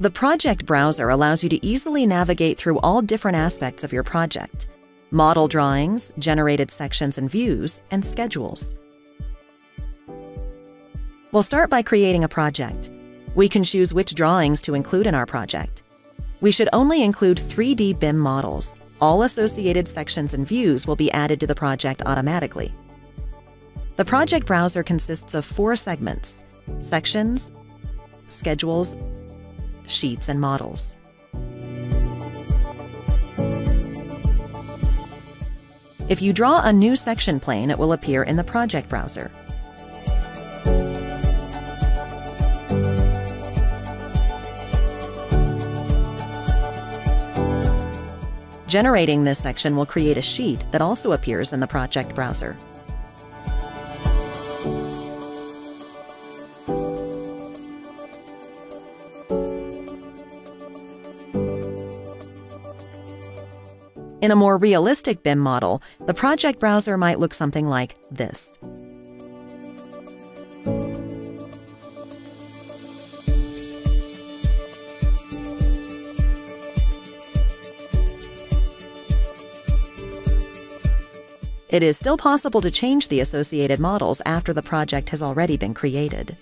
The project browser allows you to easily navigate through all different aspects of your project: model drawings, generated sections and views, and schedules. We'll start by creating a project. We can choose which drawings to include in our project. We should only include 3D BIM models. All associated sections and views will be added to the project automatically. The project browser consists of 4 segments: sections, schedules, sheets, and models. If you draw a new section plane, it will appear in the project browser. Generating this section will create a sheet that also appears in the project browser. In a more realistic BIM model, the project browser might look something like this. It is still possible to change the associated models after the project has already been created.